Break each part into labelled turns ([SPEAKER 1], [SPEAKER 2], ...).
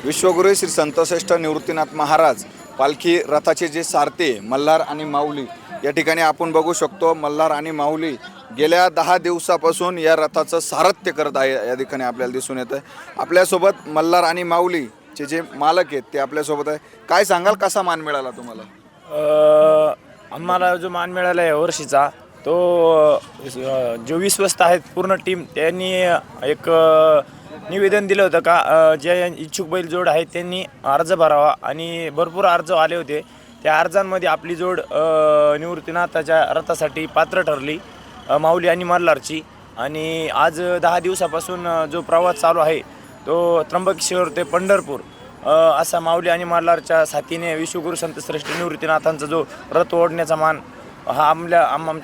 [SPEAKER 1] विश्वगुरू श्री संतश्रेष्ठ निवृत्तीनाथ महाराज पालखी रथाचे जे सारथे मल्हार आणि माऊली या ठिकाणी आपण बघू शकतो। मल्हार आणि माऊली गेल्या 10 दिवसापासून या रथाचं सारथ्य करत आहे या ठिकाणी आपल्याला दिसून येतं। आपल्यासोबत मल्हार आणि माऊलीचे जे मालक आहेत ते आपल्यासोबत आहे। काय सांगाल, कसा मान मिळाला तुम्हाला?
[SPEAKER 2] आम्हाला जो मान मिळाला आहे वर्षीचा तो जो विश्वस्त आहेत पूर्ण टीम त्यांनी एक निवेदन दिलं होतं का जे इच्छुक बैलजोड आहेत त्यांनी अर्ज भरावा आणि भरपूर अर्ज आले होते। त्या अर्जांमध्ये आपली जोड निवृत्तीनाथाच्या रथासाठी पात्र ठरली, माऊली आणि मल्हारची। आणि आज 10 दिवसापासून जो प्रवास चालू आहे तो त्र्यंबकेश्वर ते पंढरपूर असा माऊली आणि मल्हारच्या साथीने विश्वगुरू संतश्रेष्ठ निवृत्तीनाथांचा जो रथ ओढण्याचा मान हा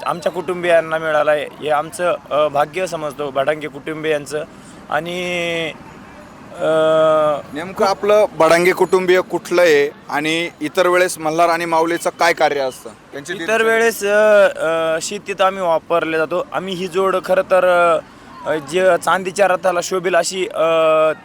[SPEAKER 2] आमच्या कुटुंबियांना मिळाला आहे। हे आमचं भाग्य समजतो बडांगे कुटुंबियांचं। आणि
[SPEAKER 1] नेमकं आपलं बडांगे कुटुंबीय कुठलं आहे आणि इतर वेळेस मल्हार आणि माऊलीचं काय कार्य असतं त्यांची?
[SPEAKER 2] इतर वेळेस शेतीत आम्ही वापरले जातो। आम्ही ही जोड खरं तर जे चांदीच्या रथाला शोभेल अशी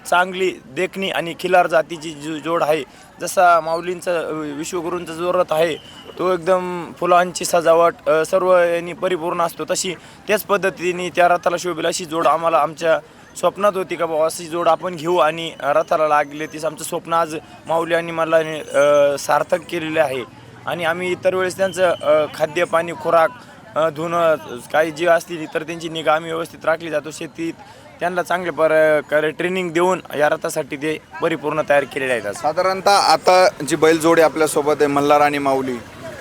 [SPEAKER 2] चांगली देखणी आणि खिलार जातीची जोड आहे। जसा माऊलींचा विश्वगुरूंचा जो रथ आहे तो एकदम फुलांची सजावट सर्व यांनी परिपूर्ण असतो, तशी त्याच पद्धतीने त्या रथाला शोभेल अशी जोड आम्हाला आमच्या स्वप्नात होती का बाबा अशी जोड आपण घेऊ आणि रथाला लागले। तीच आमचं स्वप्न आज माऊली आणि मला सार्थक केलेले आहे। आणि आम्ही इतर वेळेस त्यांचं खाद्य पाणी खुराक धुणं काही जे असतील तर त्यांची निगा आम्ही व्यवस्थित राखली जातो। शेतीत त्यांना चांगल्या प्रकारे ट्रेनिंग देऊन या रथासाठी ते परिपूर्ण तयार केलेले आहेत।
[SPEAKER 1] साधारणतः आता जी बैलजोडी आपल्यासोबत आहे मल्हार आणि माऊली,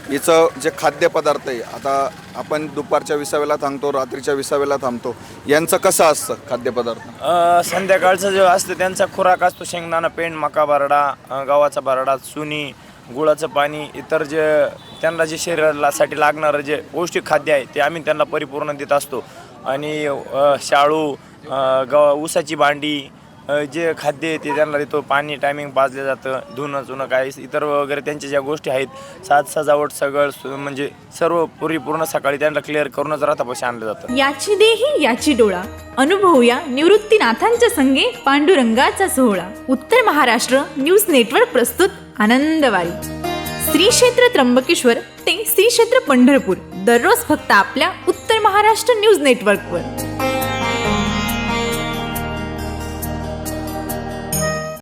[SPEAKER 1] हिचं जे खाद्यपदार्थ आहे, आता आपण दुपारच्या विसाव्याला थांबतो, रात्रीच्या विसाव्याला थांबतो, यांचं कसं असतं खाद्यपदार्थ?
[SPEAKER 2] संध्याकाळचं जे असतं त्यांचा खुराक असतो शेंगदाणा पेंड, मका भरडा, गव्हाचा भरडा, चुनी, गुळाचं पाणी, इतर जे त्यांना जे शरीरासाठी लागणारं जे पौष्टिक खाद्य आहे ते आम्ही त्यांना परिपूर्ण देत असतो। आणि शाळू, ऊसाची भांडी जे खाद्य आहे ते त्यांना देतो। पाणी टायमिंग पाजलं जातं, धुणं चुणं काय इतर वगैरे त्यांच्या ज्या गोष्टी आहेत सजावट सगळं म्हणजे सर्व परिपूर्ण सकाळी त्यांना क्लिअर करूनच रथापाशी आणलं जातं।
[SPEAKER 3] याची देही याची डोळा अनुभवूया निवृत्तीनाथांच्या संगे पांडुरंगाचा सोहळा। उत्तर महाराष्ट्र न्यूज नेटवर्क प्रस्तुत आनंदवारी। श्री क्षेत्र त्र्यंबकेश्वर ते श्री क्षेत्र पंढरपूर, दररोज फक्त आपल्या उत्तर महाराष्ट्र न्यूज नेटवर्कवर।